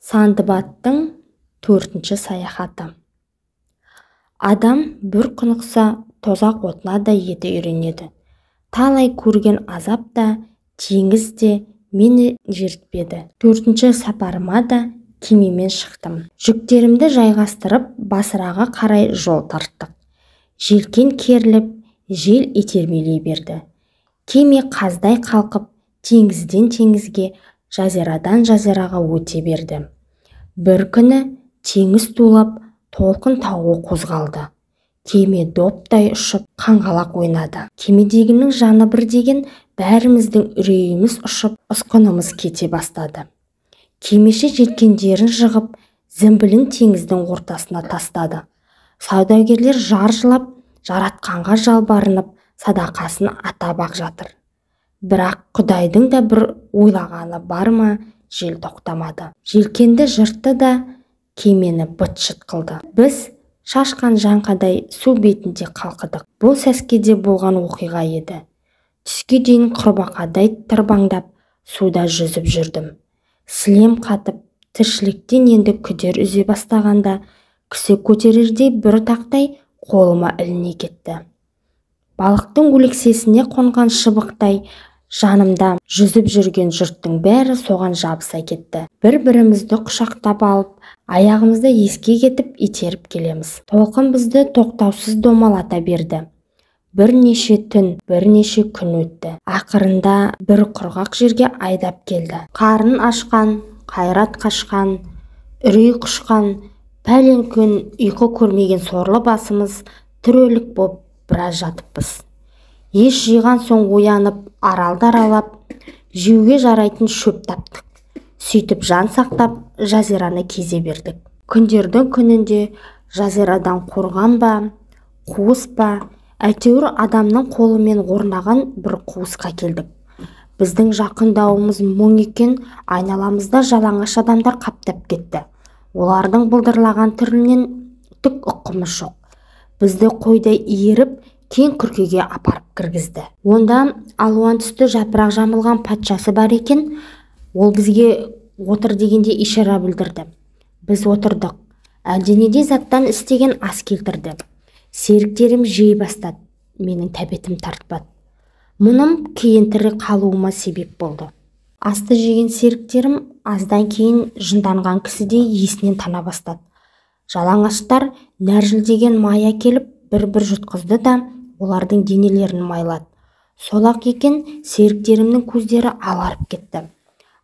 Сандыбаттың 4-ші саяхаты. Адам бір құнықса, тозақ отына да еті үйренеді. Талай көрген азап та, теңіз де мені жертпеді. 4-ші сапарыма да кемемен шықтым. Жүктерімді жайғастырып, Басыраға қарай жол тарттық. Желкен керіліп, жел итермелей берді. Кеме қаздай қалқып, теңізден теңізге, жазирадан жазираға өте берді. Бір күні теңіз тулап, толқын тауы қозғалды. Кеме доптай ұшып, қаңғалақ ойнады. Кемедегінің жаны бір деген, бәріміздің үрейіміз ұшып, ұсқынымыз кете бастады. Кемеші желкендерін жығып, зімбілін теңіздің ортасына тастады. Саудагерлер жаржылап, жаратқанға жалбарынып, садақасын атап-ақ жатыр. Бірақ Құдайдың да бір ойлағаны бар ма, жел тоқтамады. Желкенді жыртты да кемені быт-шыт қылды. Біз шашқан жаңқадай су бетінде қалқыдық. Бұл сәскеде болған оқиға еді. Түске дейін құрбақадай тырбаңдап, суда жүзіп жүрдім. Сілем қатып, тіршіліктен енді күдер үзе бастағанда, кісі көтерердей бір тақтай қолыма іліне кетті. Балықтың өлексесіне қонған шыбықтай жанымда жүзіп жүрген жұрттың бәрі соған жабыса кетті. Бір-бірімізді құшақтап алып, аяғымызды еске кетіп итеріп келеміз. Толқын бізді тоқтаусыз домалата берді. Бірнеше түн, бірнеше күн өтті. Ақырында бір құрғақ жерге айдап келді. Қарын ашқан, қайрат қашқан, үрей құшқан, пәлен күн ұйқы көрмеген сорлы басымыз түрелік боп біраз жатыппыз. Еш жиған соң оянып, аралды аралап, жеуге жарайтын шөп таптық. Сөйтіп жан сақтап, жазираны кезе бердік. Күндердің күнінде жазирадан қорған ба, қуыс па, әйтеуір адамның қолымен орнаған бір қуысқа келдік. Біздің жақындауымыз мұң екен, айналамызда жалаңаш адамдар қаптап кетті. Олардың бұлдырлаған түрінен түк ұққымыз жоқ. Бізді қойдай иіріп, кең күркеге апарып кіргізді. Онда алуан түсті жапырақ жамылған патшасы бар екен. Ол бізге отыр дегенде ишара білдірді. Біз отырдық. Әлденеде заттан істеген ас келтірді. Серіктерім жей бастады. Менің тәбетім тартпады. Мұным кейін тірі қалуыма себеп болды. Асты жеген серіктерім аздан кейін жынданған кісідей есінен тана бастады. Жалаңаштар нәржілдеген мая келіп бір-бір жұтқызды да олардың денелерін майлады. Солақ екен, серіктерімнің көздері аларып кетті.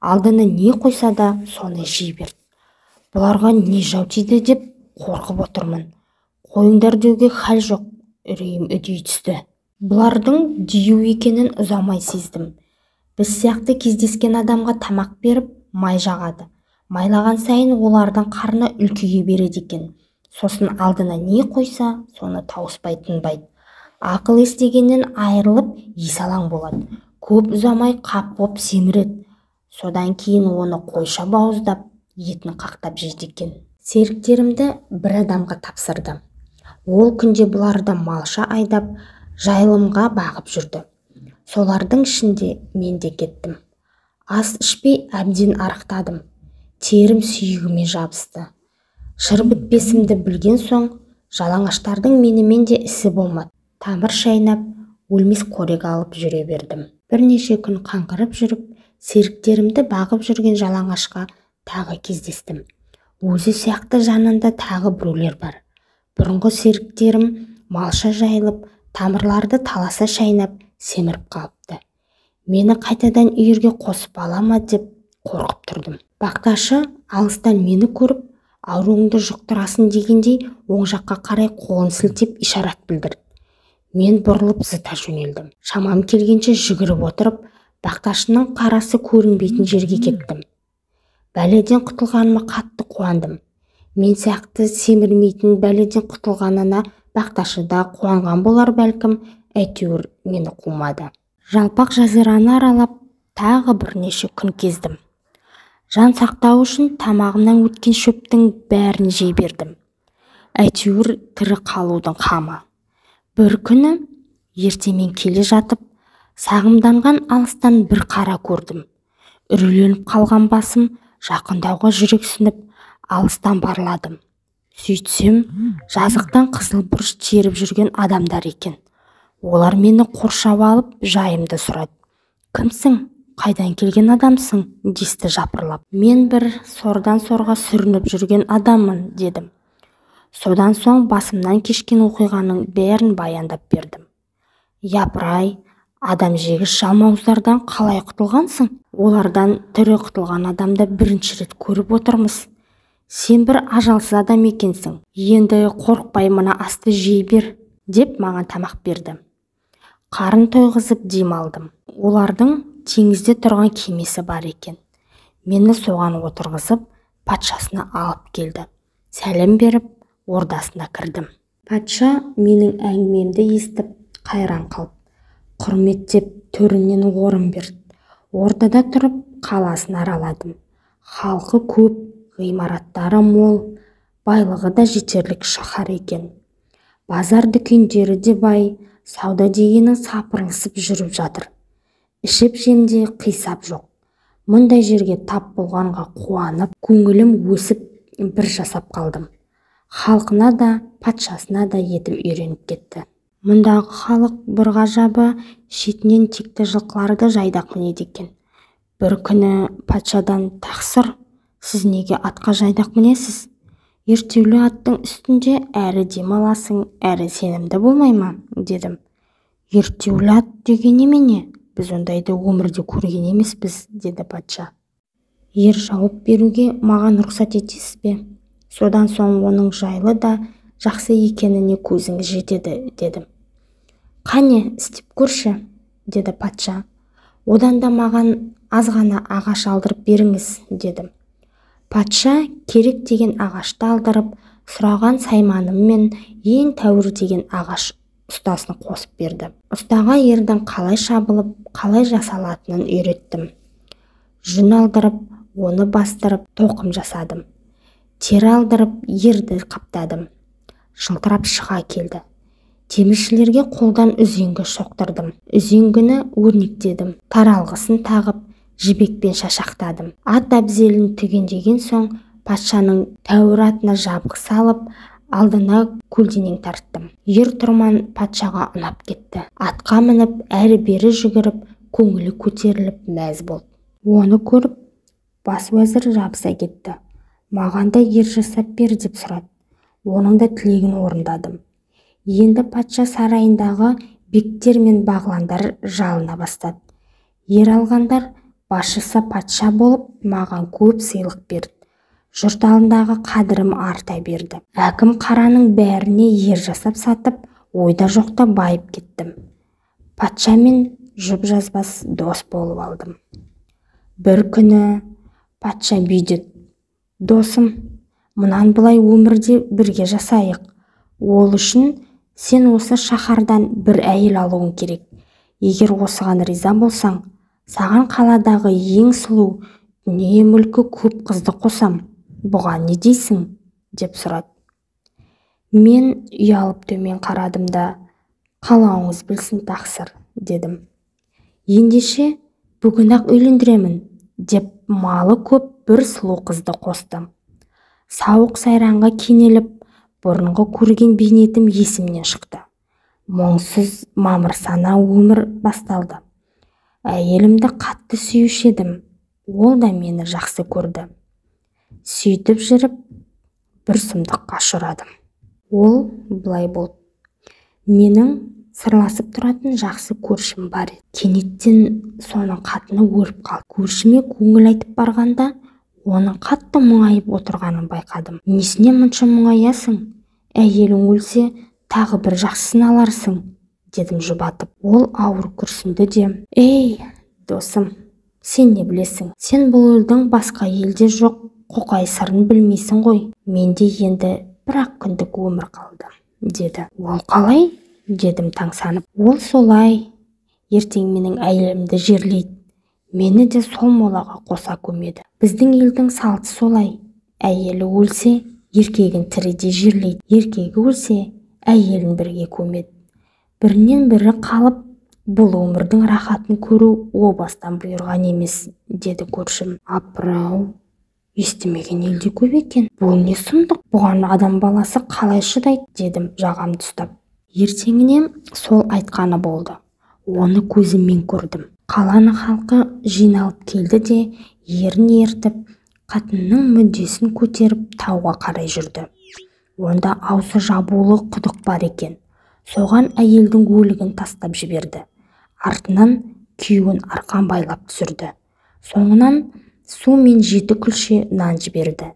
Алдына не қойса да соны жей берді. Бұларға не жау тиді деп қорқып отырмын. Қойыңдар деуге хал жоқ, үрейім үдей түсті. Бұлардың дию екенін ұзамай сездім. Біз сияқты кездескен адамға тамақ беріп, май жағады. Майлаған сайын олардың қарны үлкейе береді екен. Сосын алдына не қойса, соны тауыспай тынбайды. Ақыл естегеннен айырылып, есалаң болады. Көп ұзамай қап боп семіреді. Содан кейін оны қойша бауыздап, етін қақтап жейді екен. Серіктерімді бір адамға тапсырды. Ол күнде бұларды малша айдап, жайылымға бағып жүрді. Солардың ішінде мен де кеттім. Ас ішпей әбден арықтадым. Терім сүйегіме жабысты. Шыр бітпесімді білген соң, жалаңаштардың менімен де ісі болмады. Тамыр шайнап, өлмес қорек алып жүре бердім. Бірнеше күн қаңғырып жүріп, серіктерімді бағып жүрген жалаңашқа тағы кездестім. Өзі сияқты жанында тағы біреулер бар. Бұрынғы серіктерім малша жайылып, тамырларды таласа шайнап, семіріп қалыпты. Мені қайтадан үйірге қосып алама деп қорқып тұрдым. Бақташы алыстан мені көріп, ауруыңды жұқтырасын дегендей, оң жаққа қарай қолын сілтеп ишарат білдірді. Мен бұрылып зыта жөнелдім. Шамам келгенше жүгіріп отырып, бақташының қарасы көрінбейтін жерге кеттім. Бәледен құтылғаныма қатты қуандым. Мен сияқты семірмейтін бәледен құтылғанына бақташы да қуанған болар бәлкім, әйтеуір мені қумады. Жалпақ жазираны аралап, тағы бірнеше күн кездім. Жан сақтау үшін тамағымнан өткен шөптің бәрін жей бердім. Әйтеуір тірі қалудың қамы. Бір күні ертемен келе жатып, сағымданған алыстан бір қара көрдім. Үрейленіп қалған басым жақындауға жүрексініп алыстан барладым. Сөйтсем, жазықтан қызыл бұрыш теріп жүрген адамдар екен. Олар мені қоршап алып жайымды сұрады. «Кімсің? Қайдан келген адамсың?» десті жапырлап. «Мен бір сордан сорға сүрініп жүрген адаммын» дедім. Содан соң басымнан кешкен оқиғаның бәрін баяндап бердім. «Япыр-ай, адам жегіш жалмауыздардан қалай құтылғансың? Олардан тірі құтылған адамды бірінші рет көріп отырмыз. Сен бір ажалсыз адам екенсің. Енді қорықпай мына асты жей бер» деп маған тамақ берді. Қарын тойғызып дем алдым. Олардың теңізде тұрған кемесі бар екен. Мені соған отырғызып, патшасына алып келді. Сәлем беріп, ордасына кірдім. Патша менің әңгімемді естіп, қайран қалып, құрметтеп төрінен орын берді. Ордада тұрып, қаласын араладым. Халқы көп, ғимараттары мол, байлығы да жетерлік шаһар екен. Базар дүкендері де бай, сауда дегенің сапырылысып жүріп жатыр. Ішіп-жемде қисап жоқ. Мұндай жерге тап болғанға қуанып, көңілім өсіп бір жасап қалдым. Халқына да, патшасына да етім үйреніп кетті. Мұндағы халық бір ғажабы шетінен текті жылқыларды жайдақ мінеді екен. Бір күні патшадан «Тақсыр, сіз неге атқа жайдақ мінесіз? Ертеулі аттың үстінде әрі демаласың, әрі сенімді болмай ма?» дедім. «Ертеулі ат деген немене? Біз ондайды өмірде көрген емеспіз» деді патша. «Ер жауап беруге маған рұқсат етесіз бе? Содан соң оның жайлы да жақсы екеніне көзіңіз жетеді» дедім. «Қане, істеп көрші» деді патша. «Одан да маған аз ғана ағаш алдырып беріңіз» дедім. Патша керек деген ағашты алдырып, сұраған сайманым мен ең тәуір деген ағаш ұстасын қосып берді. Ұстаға ердің қалай шабылып, қалай жасалатынын үйреттім. Жүн алдырып, оны бастырып, тоқым жасадым. Тері алдырып, ерді қаптадым. Жылтырап шыға келді. Теміршілерге қолдан үзеңгі шоқтырдым. Үзеңгіні өрнектедім. Таралғысын тағып, жібекпен шашақтадым. Ат әбзелін түгендеген соң, патшаның тәуір атына жабық салып, алдына көлденең тарттым. Ер-тұрман патшаға ұнап кетті. Атқа мініп, әрі-бері жүгіріп, көңілі көтеріліп мәз болды. Оны көріп, бас уәзір жабыса кетті. «Маған да ер жасап бер» деп сұрады. Оның да тілегін орындадым. Енді патша сарайындағы бектер мен бағландар жалына бастады. Ер алғандар басшысы патша болып, маған көп сыйлық берді. Жұрт алдындағы қадірім арта берді. Әкім қараның бәріне ер жасап сатып, ойда жоқта байып кеттім. Патшамен жұп жазбас дос болып алдым. Бір күні патша бүйдеді. «Досым, мұнан былай өмірде бірге жасайық. Ол үшін сен осы шаһардан бір әйел алуың керек. Егер осыған риза болсаң, саған қаладағы ең сұлу, дүние мүлкі көп қызды қосам. Бұған не дейсің?» деп сұрады. Мен ұялып төмен қарадым да, «Қалауыңыз білсін, тақсыр» дедім. «Ендеше бүгін-ақ үйлендіремін» деп малы көп бір сұлу қызды қосты. Сауық сайранға кенеліп, бұрынғы көрген бейнетім есімнен шықты. Мұңсыз мамырсана өмір басталды. Әйелімді қатты сүйуші едім. Ол да мені жақсы көрді. Сөйтіп жүріп, бір сұмдыққа ұшырадым. Ол былай болды. Менің сырласып тұратын жақсы көршім бар еді. Кенеттен соның қатыны өліп қалды. Көршіме көңіл айтып барғанда, оның қатты мұңайып отырғанын байқадым. «Несіне мұнша мұңаясың? Әйелің өлсе, тағы бір жақсысын аларсың» дедім жұбатып. Ол ауыр күрсінді де, «Ей, досым, сен не білесің? Сен бұл елдің басқа елде жоқ қоқай сырын білмейсің ғой. Менде енді бір-ақ күндік өмір қалды» деді. «Ол қалай?» дедім таңсанып. «Ол солай. Ертең менің әйелімді жерлейді. Мені де сол молаға қоса көмеді. Біздің елдің салты солай. Әйелі өлсе, еркегін тіріде жерлейді. Еркегі өлсе, әйелін бірге көмеді. Бірінен бірі қалып, бұл өмірдің рахатын көру о бастан бұйырған емес» деді көршім. «Апырау, естімеген елде көп екен. Бұл не сұмдық? Бұған адам баласы қалай шыдайды, дедім жағамды ұстап. Ертеңіне сол айтқаны болды. Оны көзіммен көрдім. Қаланың халқы жиналып келді де, ерін ертіп, қатынның мүддесін көтеріп тауға қарай жүрді. Онда аузы жабулы құдық бар екен. Соған әйелдің өлігін тастап жіберді. Артынан күйеуін арқан байлап түсірді. Соңынан су мен 7 күлше нан жіберді.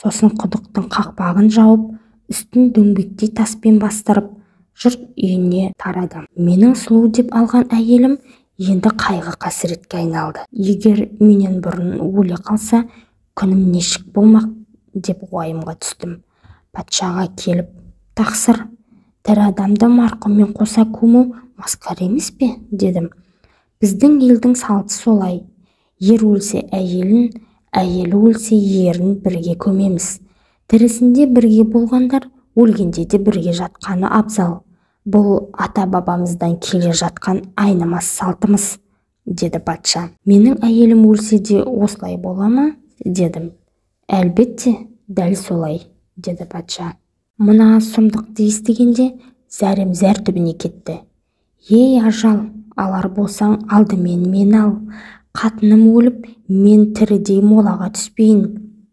Сосын құдықтың қақпағын жауып, үстін дөңбектей таспен бастырып, жұрт үйіне тарады. Менің сұлу деп алған әйелім енді қайғы қасіретке айналды. Егер менен бұрын өле қалса, күнім нешік болмақ деп уайымға түстім. Патшаға келіп, тақсыр, тірі адамды марқұммен қоса көму масқара емес пе, дедім. Біздің елдің салты солай. Ер өлсе әйелін, әйелі өлсе ерін бірге көмеміз. Тірісінде бірге болғандар, өлгенде де бірге жатқаны абзал. Бұл ата-бабамыздан келе жатқан айнымас салтымыз, деді патша. Менің әйелім өлсе де осылай бола ма, дедім. Әлбетте, дәл солай, деді патша. Мына сұмдықты естігенде зәрем зәр түбіне кетті. Ей ажал, алар болсаң алдымен мен ал. Қатыным өліп, мен тірідей молаға түспейін,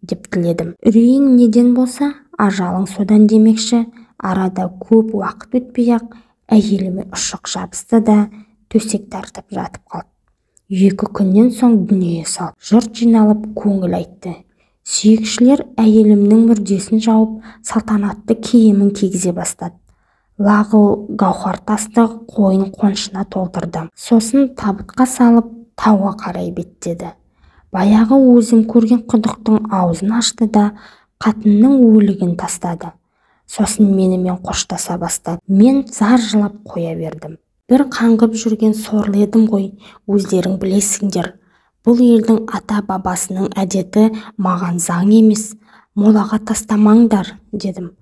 деп тіледім. Үрейің неден болса, ажалың содан демекші. Арада көп уақыт өтпей-ақ әйеліме ұшық жабысты да төсек тартып жатып қалды. 2 күннен соң дүние салып, жұрт жиналып көңіл айтты. Сүйекшілер әйелімнің мүрдесін жауып, салтанатты киімін кигізе бастады. Лағыл гауһар тасты қойын қоншына толтырды. Сосын табытқа салып, тауға қарай беттеді. Баяғы өзім көрген құдықтың аузын ашты да қатынның өлігін тастады. Сосын менімен қоштаса бастады. Мен зар жылап қоя бердім. Бір қаңғып жүрген сорлы едім ғой, өздерің білесіңдер. Бұл елдің ата-бабасының әдеті маған заң емес. Молаға тастамаңдар, дедім.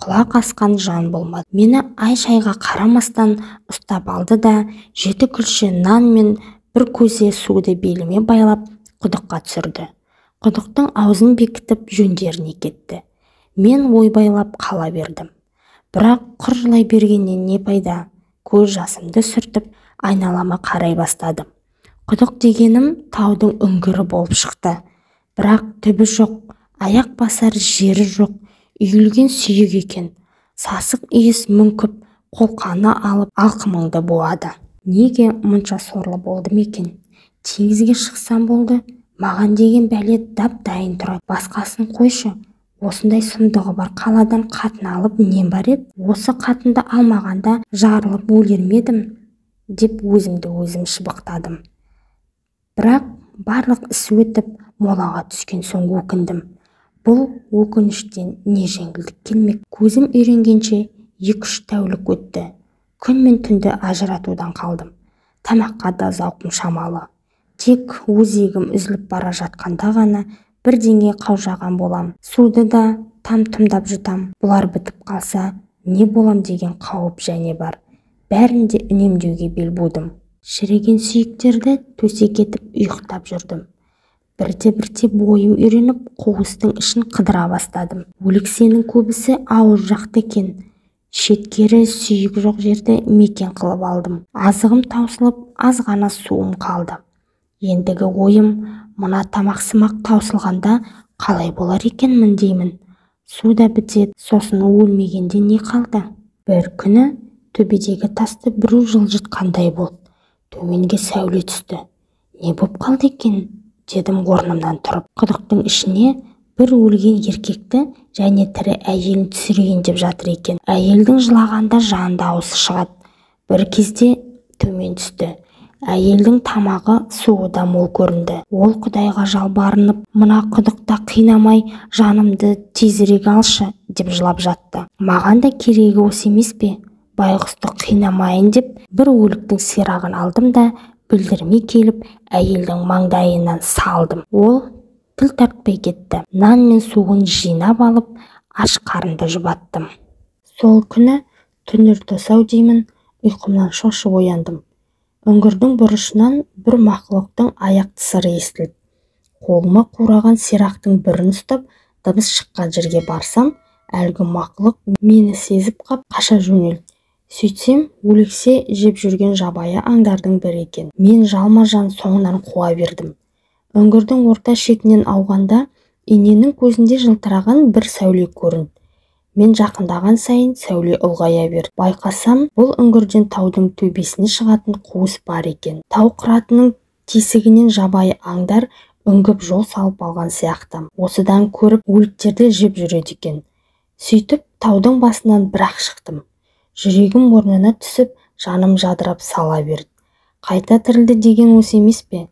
Құлақ асқан жан болмады. Мені ай-шайға қарамастан ұстап алды да 7 күлше нан мен бір көзе суды беліме байлап құдыққа түсірді. Құдықтың аузын бекітіп жөндеріне кетті. Мен ойбайлап қала бердім. Бірақ құр жылай бергеннен не пайда? Көз жасымды сүртіп, айналама қарай бастадым. Құдық дегенім таудың үңгірі болып шықты. Бірақ түбі жоқ, аяқ басар жері жоқ, үйілген сүйек екен. Сасық иіс мүңкіп, қолқаны алып алқымыңды буады. Неге мұнша сорлы болдым екен? Теңізге шықсам болды, маған деген бәле дап-дайын тұрады. Басқасын қойшы, осындай сұмдығы бар қаладан қатын алып нем бар еді? Осы қатынды алмағанда жарылып өлер ме едім, деп өзімді өзім шыбықтадым. Бірақ барлық іс өтіп, молаға түскен соң өкіндім. Бұл өкініштен не жеңілдік келмек? Көзім үйренгенше 2-3 тәулік өтті. Күн мен түнді ажыратудан қалдым. Тамаққа да зауқым шамалы. Тек өзегім үзіліп бара жатқанда ғана бірдеңе қаужаған болам. Суды да там-тұмдап жұтам. Бұлар бітіп қалса, не болам деген қауіп және бар. Бәрінде үнемдеуге бел будым. Шіреген сүйектерді төсек етіп ұйықтап жүрдім. Бірте-бірте бойым үйреніп, қуыстың ішін қыдыра бастадым. Өліксенің көбісі ауыр жақты екен. Шеткері сүйік жоқ жерде мекен қылып алдым. Азығым таусылып, аз ғана суым қалды. Ендігі ойым, мына тамақсымақ таусылғанда қалай болар екенмін деймін. Су да бітеді, сосын өлмегенде не қалды? Бір күні төбедегі тасты біреу жылжытқандай болды. Төменге сәуле түсті. Не боп қалды екен? Дедім орнымнан тұрып. Құдықтың ішіне бір өлген еркекті және тірі әйелін түсірейін деп жатыр екен. Әйелдің жылағанда жан дауысы шығады. Бір кезде төмен түсті. Әйелдің тамағы, суы да мол көрінді. Ол Құдайға жалбарынып, мына құдықта қинамай, жанымды тезірек алшы, деп жылап жатты. Маған да керегі осы емес пе? Байғұсты қинамайын деп, бір өліктің сирағын алдым да, білдірмей келіп, әйелдің маңдайынан салдым. Ол тіл тартпай кетті. Нан мен суын жинап алып, аш қарынды жұбаттым. Сол күні түнертосау деймін, ұйқымнан шошып ояндым. Үңгірдің бұрышынан бір мақұлықтың аяқ тысыры естілді. Қолыма қураған сирақтың бірін ұстап, дыбыс шыққан жерге барсам, әлгі мақұлық мені сезіп қап қаша жөнелді. Сөйтсем, өлексе жеп жүрген жабайы аңдардың бірі екен. Мен жалма-жан соңынан қуа бердім. Үңгірдің орта шетінен ауғанда, иненің көзінде жылтыраған бір сәуле көрінді. Мен жақындаған сайын сәуле ұлғая берді. Байқасам, бұл үңгірден таудың төбесіне шығатын қуыс бар екен. Тау қыратының тесігінен жабайы аңдар үңгіп жол салып алған сияқты. Осыдан көріп, өліктерді жеп жүреді екен. Сөйтіп, таудың басынан бір-ақ шықтым. Жүрегім орнына түсіп, жаным жадырап сала берді. Қайта тірілді деген осы емес пе?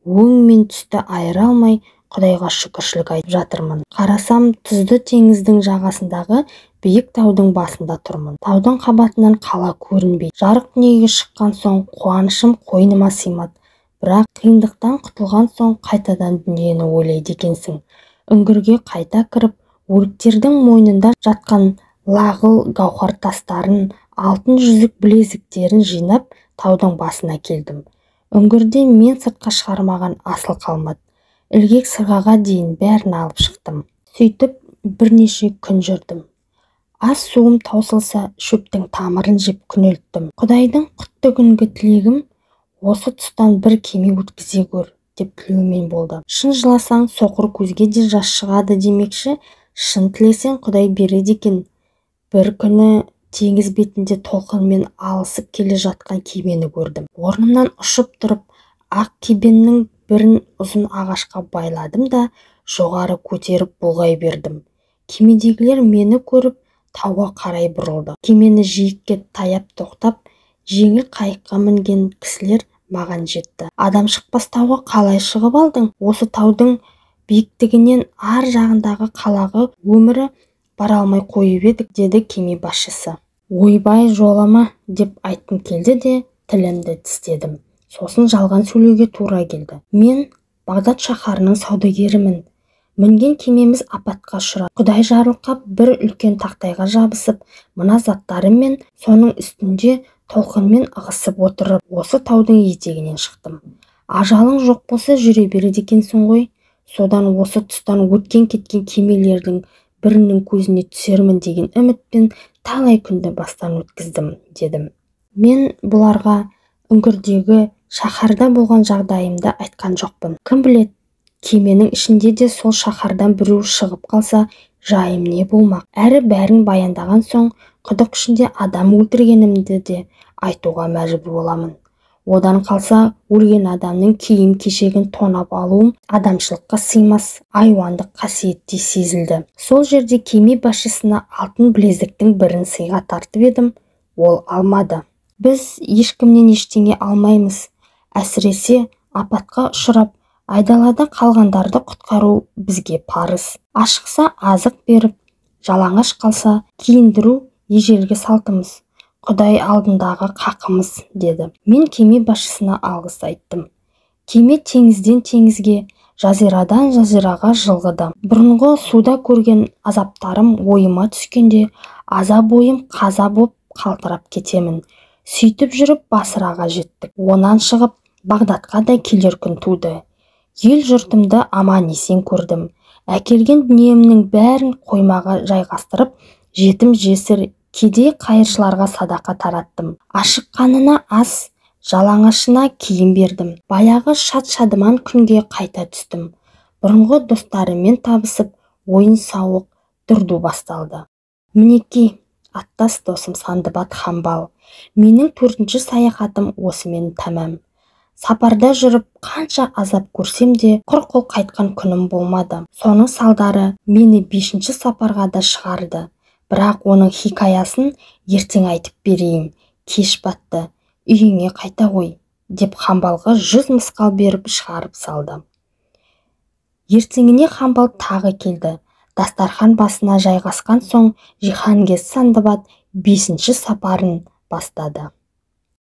Өң мен түсті айыра алмай, Құдайға шүкіршілік айтып жатырмын. Қарасам, тұзды теңіздің жағасындағы биік таудың басында тұрмын. Таудың қабатынан қала көрінбейді. Жарық дүниеге шыққан соң қуанышым қойныма сыймады. Бірақ қиындықтан құтылған соң қайтадан дүниені ойлайды екенсің. Үңгірге қайта кіріп, өліктердің мойнында жатқан лағыл гауһар тастарын, алтын жүзік білезіктерін жинап, таудың басына келдім. Үңгірде мен сыртқа шығармаған асыл қалмады. Ілгек сырғаға дейін бәрін алып шықтым. Сөйтіп бірнеше күн жүрдім. Ас суым таусылса, шөптің тамырын жеп күнелттім. Құдайдың құтты күнгі тілегім осы тұстан бір кеме өткізе көр деп тілеумен болды. Шын жыласаң, соқыр көзге де жас шығады демекші, шын тілесең Құдай береді екен. Бір күні теңіз бетінде толқынмен алысып келе жатқан кемені көрдім. Орнымнан ұшып тұрып, ақ кебеннің бірін ұзын ағашқа байладым да жоғары көтеріп бұлғай бердім. Кемедегілер мені көріп тауға қарай бұрылды. Кемені жиекке таяп тоқтап, жеңіл қайыққа мінген кісілер маған жетті. Адам шықпас тауға қалай шығып алдың? Осы таудың биіктігінен ар жағындағы қалаға өмірі бара алмай қойып едік, деді кеме басшысы. Ойбай, жолама деп айттым келді де тілімді тістедім. Сосын жалған сөйлеуге тура келді. Мен Бағдат шаһарының саудагерімін. Мінген кемеміз апатқа ұшырады. Құдай жарылқап бір үлкен тақтайға жабысып, мына заттарыммен соның үстінде толқынмен ығысып отырып, осы таудың етегінен шықтым. Ажалың жоқ болса жүре береді екенсің ғой. Содан осы тұстан өткен кеткен кемелердің бірінің көзіне түсермін деген үмітпен талай күнді бастан өткіздім, дедім. Мен бұларға үңгірдегі шаһарда болған жағдайымды айтқан жоқпын. Кім білет, кеменің ішінде де сол шаһардан біреу шығып қалса, жайым не болмақ. Әрі бәрін баяндаған соң, құдық ішінде адам өлтіргенімді де айтуға мәжбүр боламын. Одан қалса, өлген адамның киім кешегін тонап алуым адамшылыққа сыймас айуандық қасиеттей сезілді. Сол жерде кеме басшысына алтын білезіктің бірін сыйға тартып едім, ол алмады. Біз ешкімнен ештеңе алмаймыз. Әсіресе апатқа ұшырап, айдалада қалғандарды құтқару бізге парыз. Ашықса азық беріп, жалаңаш қалса киіндіру ежелгі салтымыз. Құдай алдындағы қақымыз, деді. Мен кеме басшысына алғыс айттым. Кеме теңізден теңізге, жазирадан жазираға жылғыды. Бұрынғы суда көрген азаптарым ойыма түскенде, азап ойым қаза боп қалтырап кетемін. Сөйтіп жүріп Басыраға жеттік. Онан шығып Бағдатқа да келер күн туды. Ел жұртымды аман есен көрдім. Әкелген дүниемнің бәрін қоймаға жайғастырып, жетім жесір кедей қайыршыларға садақа тараттым. Ашыққанына ас, жалаңашына киім бердім. Баяғы шат-шадыман күнге қайта түстім. Бұрынғы достарыммен табысып, ойын-сауық дүрду басталды. Мінекей, аттас досым Сандыбат Хамбал. Менің 4-ші саяхатым осымен тәмам. Сапарда жүріп, қанша азап көрсем де, құр қол қайтқан күнім болмады. Соның салдары мені 5-ші сапарға да шығарды. Бірақ оның хикаясын ертең айтып берейін. Кеш батты, үйіңе қайта ғой, деп Хамбалға 100 мысқал беріп шығарып салды. Ертеңіне Хамбал тағы келді. Дастархан басына жайғасқан соң, Жиһангез Сандыбат 5-ші сапарын бастады.